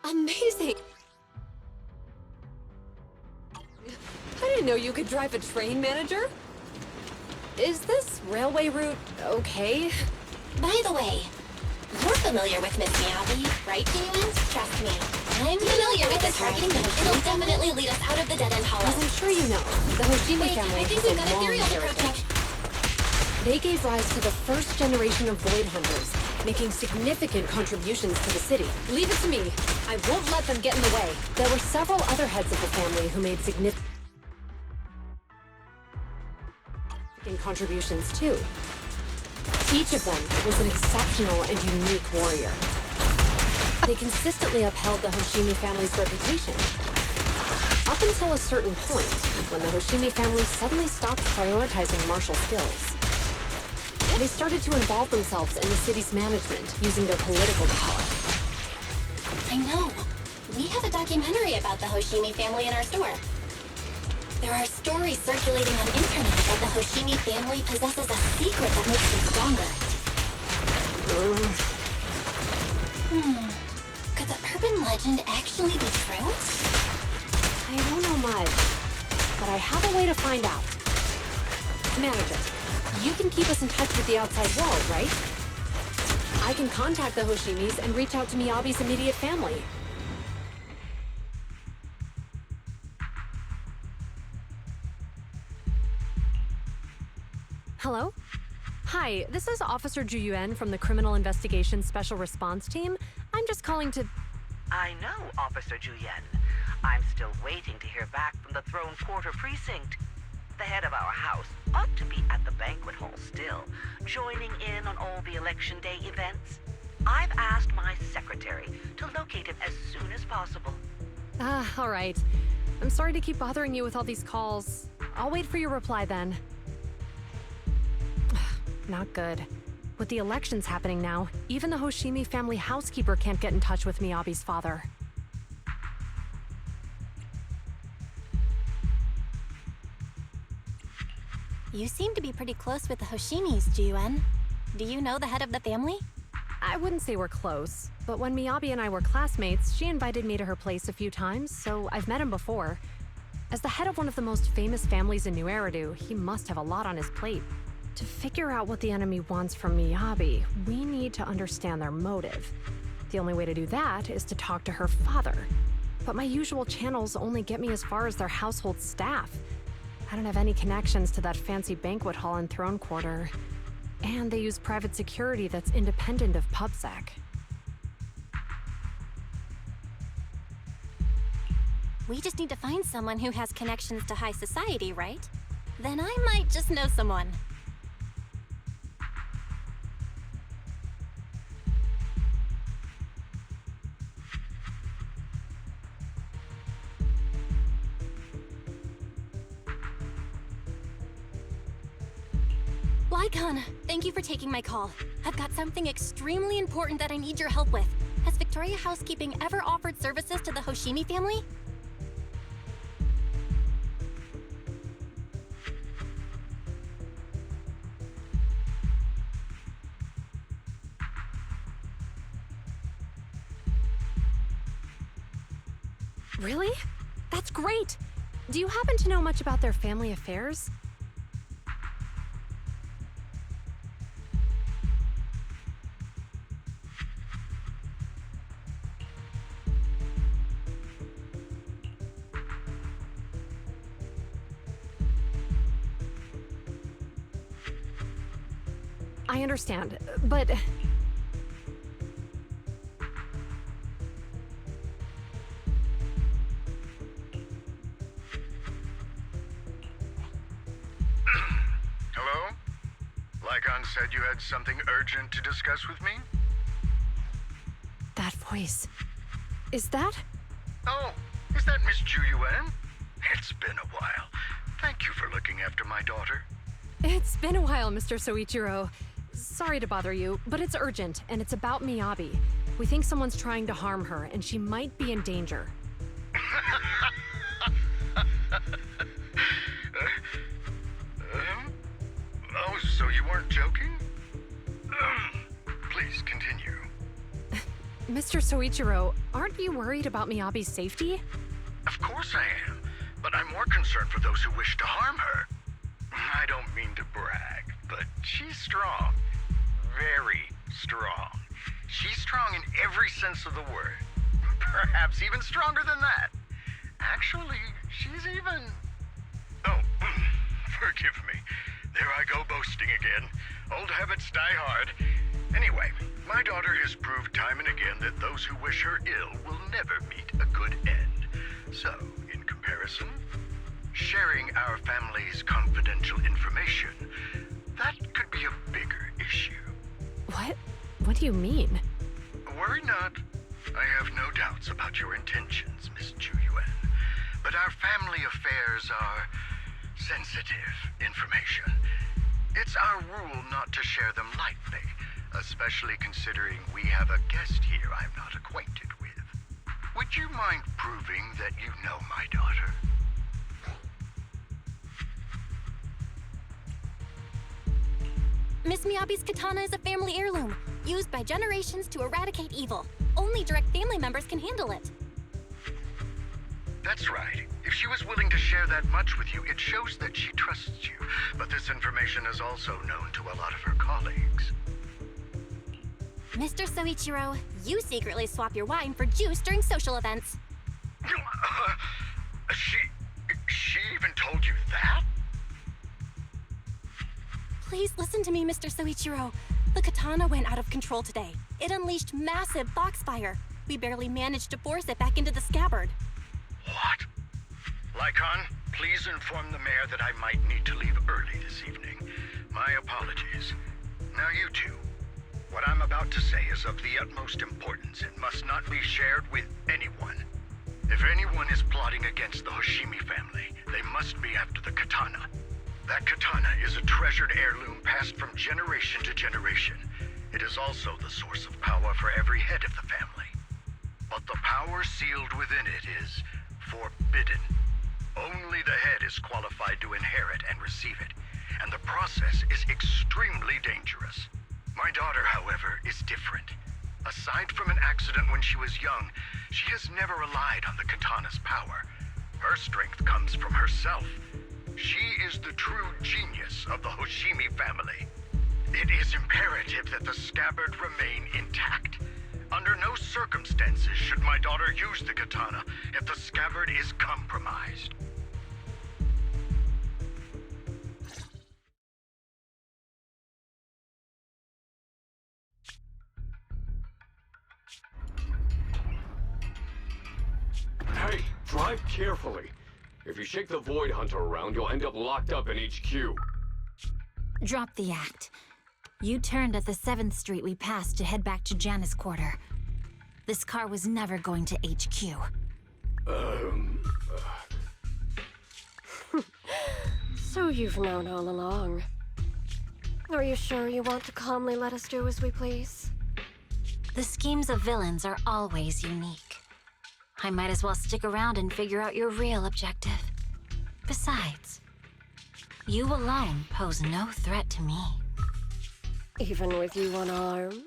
Amazing! I didn't know you could drive a train, manager. Is this railway route okay? By the way, you're familiar with Miss Miyabi, right, Genuine? Trust me, I'm familiar with this route. It'll definitely lead us out of the dead-end hollow. As I'm sure you know, the Hoshimi Wait, family I think has we've got a long ethereals heritage. approaching. They gave rise to the first generation of Void Hunters, making significant contributions to the city. Leave it to me. I won't let them get in the way. There were several other heads of the family who made significant contributions too. Each of them was an exceptional and unique warrior. They consistently upheld the Hoshimi family's reputation. Up until a certain point, when the Hoshimi family suddenly stopped prioritizing martial skills. They started to involve themselves in the city's management, using their political power. I know. We have a documentary about the Hoshimi family in our store. There are stories circulating on internet that the Hoshimi family possesses a secret that makes them stronger. Could the urban legend actually be true? I don't know much, but I have a way to find out. Manager, you can keep us in touch with the outside world, right? I can contact the Hoshimis and reach out to Miyabi's immediate family. Hello? Hi, this is Officer Ju Yuan from the Criminal Investigations Special Response Team. I'm just calling to... I know, Officer Ju Yuan. I'm still waiting to hear back from the Throne Quarter Precinct. The head of our house ought to be at the banquet hall still, joining in on all the Election Day events. I've asked my secretary to locate him as soon as possible. all right. I'm sorry to keep bothering you with all these calls. I'll wait for your reply then. Not good. With the elections happening now, even the Hoshimi family housekeeper can't get in touch with Miyabi's father. You seem to be pretty close with the Hoshimis, Ji-Yuan. Do you know the head of the family? I wouldn't say we're close, but when Miyabi and I were classmates, she invited me to her place a few times, so I've met him before. As the head of one of the most famous families in New Eridu, he must have a lot on his plate. To figure out what the enemy wants from Miyabi, we need to understand their motive. The only way to do that is to talk to her father. But my usual channels only get me as far as their household staff. I don't have any connections to that fancy banquet hall in Throne Quarter. And they use private security that's independent of PubSec. We just need to find someone who has connections to high society, right? Then I might just know someone. Lycon, thank you for taking my call. I've got something extremely important that I need your help with. Has Victoria Housekeeping ever offered services to the Hoshimi family? Really? That's great! Do you happen to know much about their family affairs? I understand, but... Hello? Lycon said you had something urgent to discuss with me? That voice... Is that... Oh, is that Miss Ju Yuan? It's been a while. Thank you for looking after my daughter. It's been a while, Mr. Soichiro. Sorry to bother you, but it's urgent, and it's about Miyabi. We think someone's trying to harm her, and she might be in danger. Oh, so you weren't joking? Please continue. Mr. Soichiro, aren't you worried about Miyabi's safety? Of course I am, but I'm more concerned for those who wish to harm her. I don't mean to brag, but she's strong. Very strong. She's strong in every sense of the word. Perhaps even stronger than that. Actually, she's even... Oh, forgive me. There I go boasting again. Old habits die hard. Anyway, my daughter has proved time and again that those who wish her ill will never meet a good end. So, in comparison, sharing our family's confidential information, that could be a bigger issue. What? What do you mean? Worry not. I have no doubts about your intentions, Miss Juyuan. But our family affairs are sensitive information. It's our rule not to share them lightly, especially considering we have a guest here I'm not acquainted with. Would you mind proving that you know my daughter? Miss Miyabi's katana is a family heirloom, used by generations to eradicate evil. Only direct family members can handle it. That's right. If she was willing to share that much with you, it shows that she trusts you. But this information is also known to a lot of her colleagues. Mr. Soichiro, you secretly swap your wine for juice during social events. She even told you that? Please listen to me, Mr. Soichiro. The katana went out of control today. It unleashed massive foxfire. We barely managed to force it back into the scabbard. What? Lycon, please inform the mayor that I might need to leave early this evening. My apologies. Now you two. What I'm about to say is of the utmost importance and must not be shared with anyone. If anyone is plotting against the Hoshimi family, they must be after the katana. That katana is a treasured heirloom passed from generation to generation. It is also the source of power for every head of the family. But the power sealed within it is forbidden. Only the head is qualified to inherit and receive it, and the process is extremely dangerous. My daughter, however, is different. Aside from an accident when she was young, she has never relied on the katana's power. Her strength comes from herself. She is the true genius of the Hoshimi family. It is imperative that the scabbard remain intact. Under no circumstances should my daughter use the katana if the scabbard is compromised. Hey, drive carefully. If you shake the Void Hunter around, you'll end up locked up in HQ. Drop the act. You turned at the 7th Street we passed to head back to Janus Quarter. This car was never going to HQ. So you've known all along. Are you sure you want to calmly let us do as we please? The schemes of villains are always unique. I might as well stick around and figure out your real objective. Besides, you alone pose no threat to me. Even with you unarmed?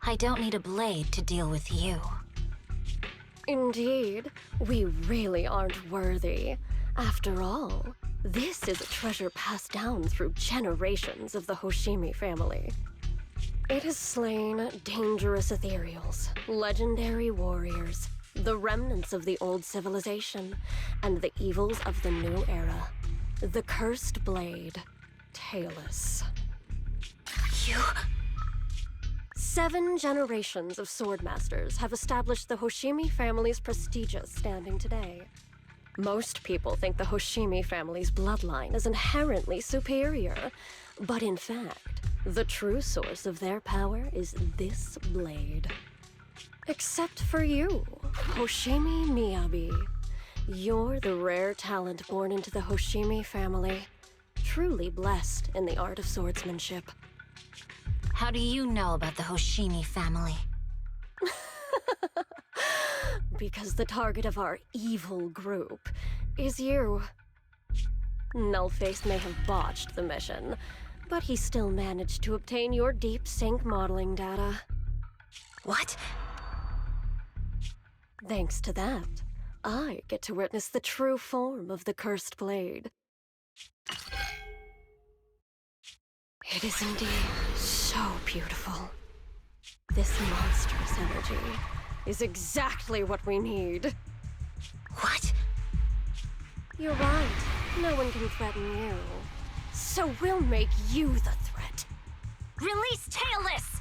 I don't need a blade to deal with you. Indeed, we really aren't worthy. After all, this is a treasure passed down through generations of the Hoshimi family. It has slain dangerous ethereals, legendary warriors, the remnants of the old civilization, and the evils of the new era. The cursed blade, Talus. You... 7 generations of swordmasters have established the Hoshimi family's prestigious standing today. Most people think the Hoshimi family's bloodline is inherently superior, but in fact, the true source of their power is this blade. Except for you, Hoshimi Miyabi. You're the rare talent born into the Hoshimi family, truly blessed in the art of swordsmanship. How do you know about the Hoshimi family? Because the target of our evil group is you. Nullface may have botched the mission, but he still managed to obtain your deep sync modeling data. What? Thanks to that, I get to witness the true form of the cursed blade. It is indeed so beautiful. This monstrous energy is exactly what we need. What? You're right. No one can threaten you. So we'll make you the threat. Release Tailless!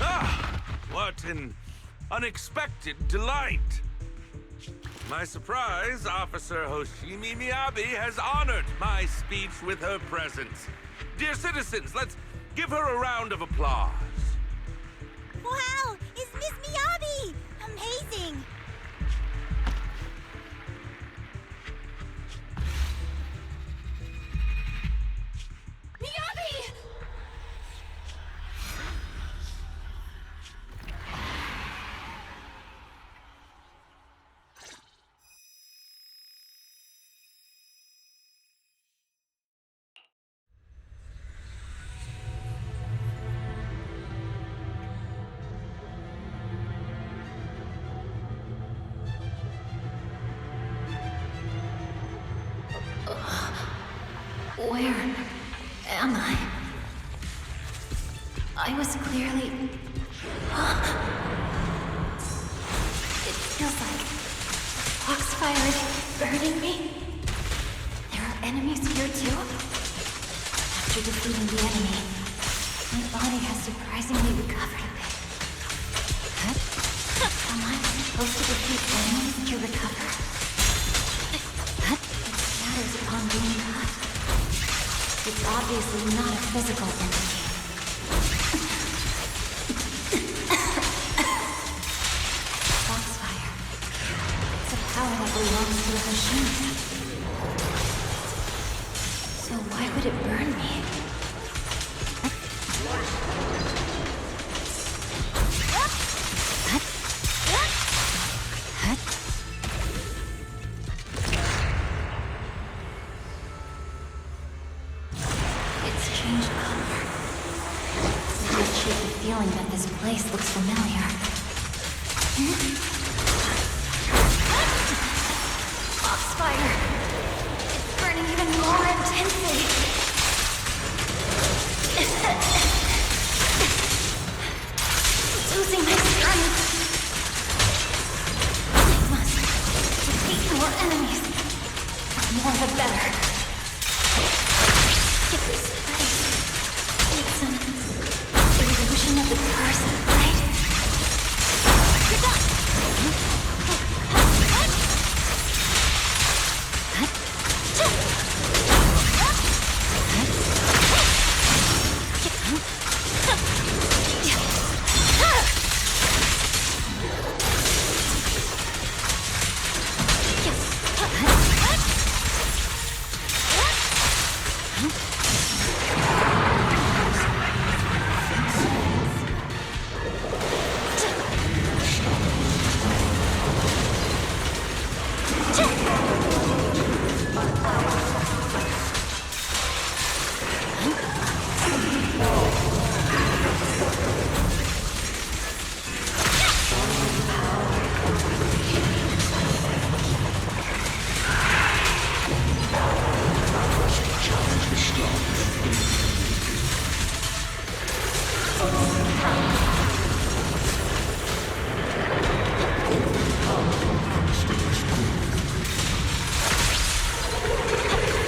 Ah! What an unexpected delight! My surprise, Officer Hoshimi Miyabi has honored my speech with her presence. Dear citizens, let's give her a round of applause. Wow! It's Miss Miyabi! Amazing! Miyabi! Where am I? I was clearly... It feels like Foxfire is burning me. There are enemies here too? After defeating the enemy, my body has surprisingly recovered a bit. Am I supposed to defeat enemies to recover? It shatters upon being cut. It's obviously not a physical entity. Foxfire. It's a power that belongs to the Hoshimi. So why would it burn me? Feeling that this place looks familiar. Foxfire! It's burning even more intensely! Losing my strength! I must defeat more enemies. The more the better. Get this place. Need some... illusion of the curse, right? You're done!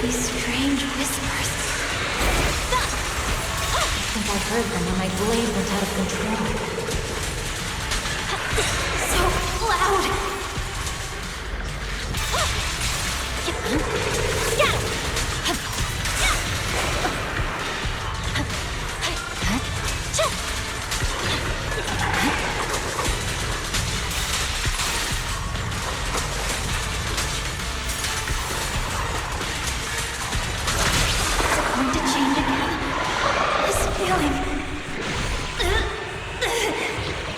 These strange whispers. I think I heard them when my blade went out of control. So loud! Going to change again? This feeling...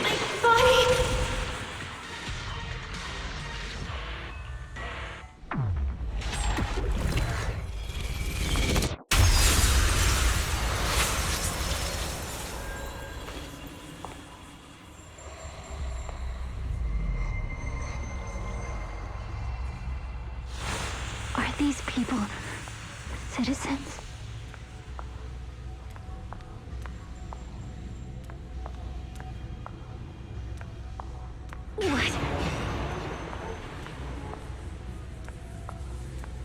my body... these people citizens? What?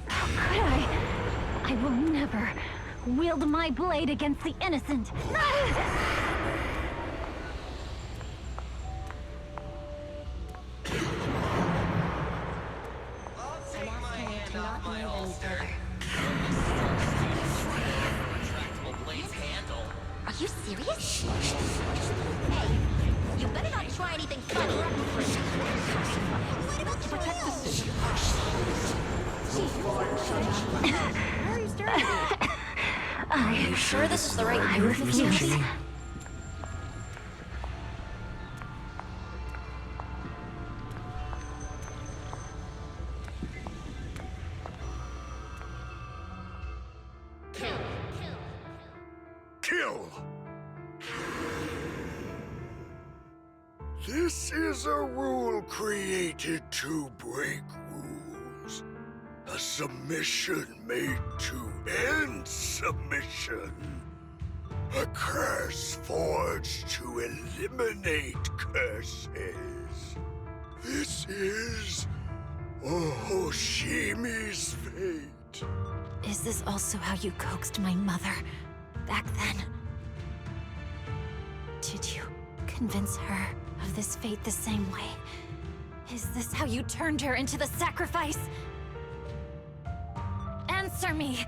How could I? I will never wield my blade against the innocent. Are you serious? Hey, you better not try anything funny. What about to protect the city? Where are you staring at me? Are you Sure this is the right I move, Miss refuse. Abby? Kill! This is a rule created to break rules. A submission made to end submission. A curse forged to eliminate curses. This is Hoshimi's fate. Is this also how you coaxed my mother back then? Did you convince her of this fate the same way? Is this how you turned her into the sacrifice? Answer me!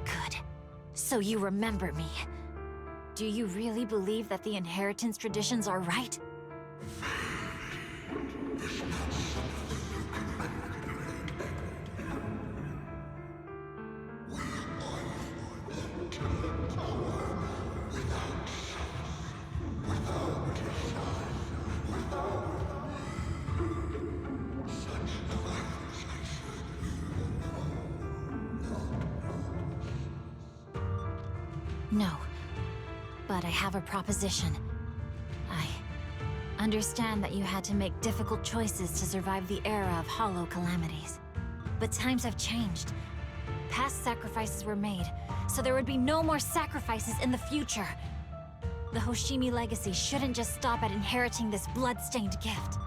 Good. So you remember me. Do you really believe that the inheritance traditions are right? No. But I have a proposition. I understand that you had to make difficult choices to survive the era of hollow calamities. But times have changed. Past sacrifices were made, so there would be no more sacrifices in the future. The Hoshimi legacy shouldn't just stop at inheriting this blood-stained gift.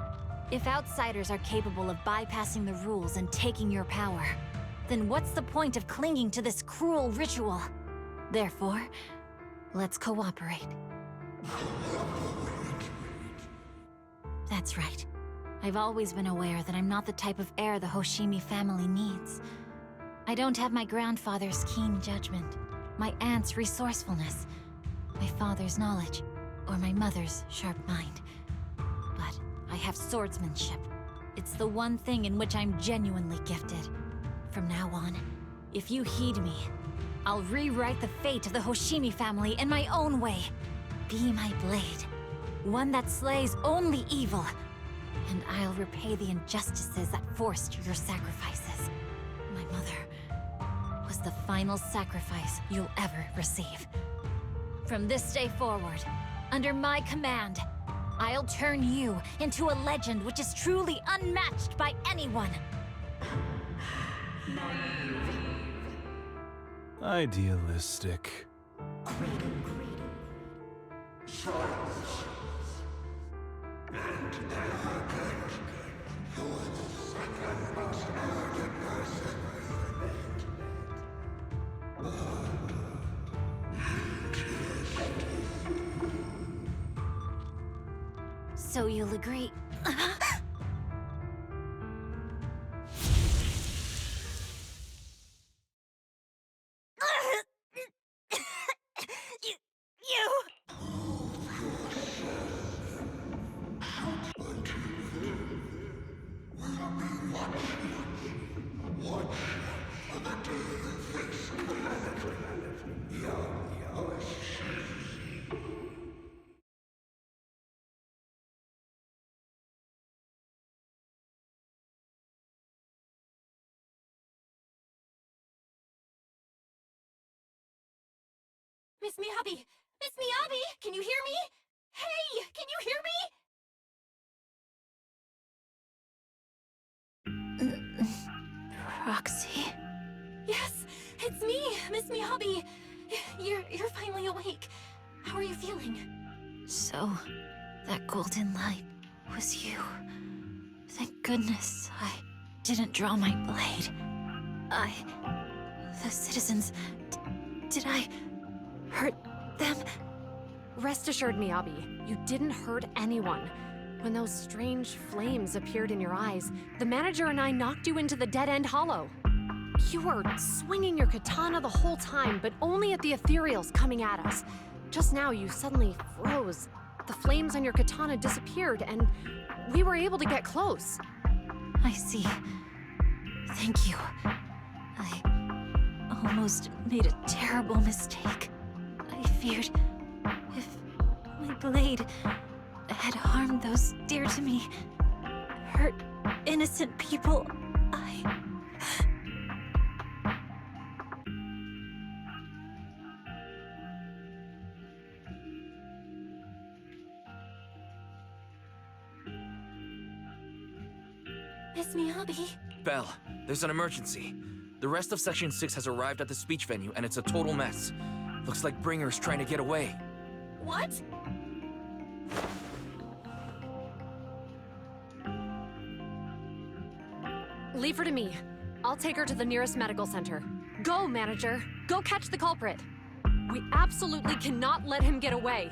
If outsiders are capable of bypassing the rules and taking your power, then what's the point of clinging to this cruel ritual? Therefore, let's cooperate. That's right. I've always been aware that I'm not the type of heir the Hoshimi family needs. I don't have my grandfather's keen judgment, my aunt's resourcefulness, my father's knowledge, or my mother's sharp mind. But I have swordsmanship. It's the one thing in which I'm genuinely gifted. From now on, if you heed me, I'll rewrite the fate of the Hoshimi family in my own way. Be my blade, one that slays only evil, and I'll repay the injustices that forced your sacrifices. My mother was the final sacrifice you'll ever receive. From this day forward, under my command, I'll turn you into a legend which is truly unmatched by anyone. Idealistic. So you'll agree? Miss Miyabi! Miss Miyabi! Can you hear me? Hey! Can you hear me? Roxy? Yes, it's me, Miss Miyabi. You're finally awake. How are you feeling? So, that golden light was you. Thank goodness I didn't draw my blade. The citizens... did I hurt them? Rest assured, Miyabi, you didn't hurt anyone. When those strange flames appeared in your eyes, the manager and I knocked you into the dead-end hollow. You were swinging your katana the whole time, but only at the ethereals coming at us. Just now, you suddenly froze. The flames on your katana disappeared, and we were able to get close. I see. Thank you. I almost made a terrible mistake. I feared if my blade had harmed those dear to me, hurt innocent people, Miss Miyabi? Belle, there's an emergency. The rest of Section 6 has arrived at the speech venue, and it's a total mess. Looks like Bringer's trying to get away. What? Leave her to me. I'll take her to the nearest medical center. Go, manager. Go catch the culprit. We absolutely cannot let him get away.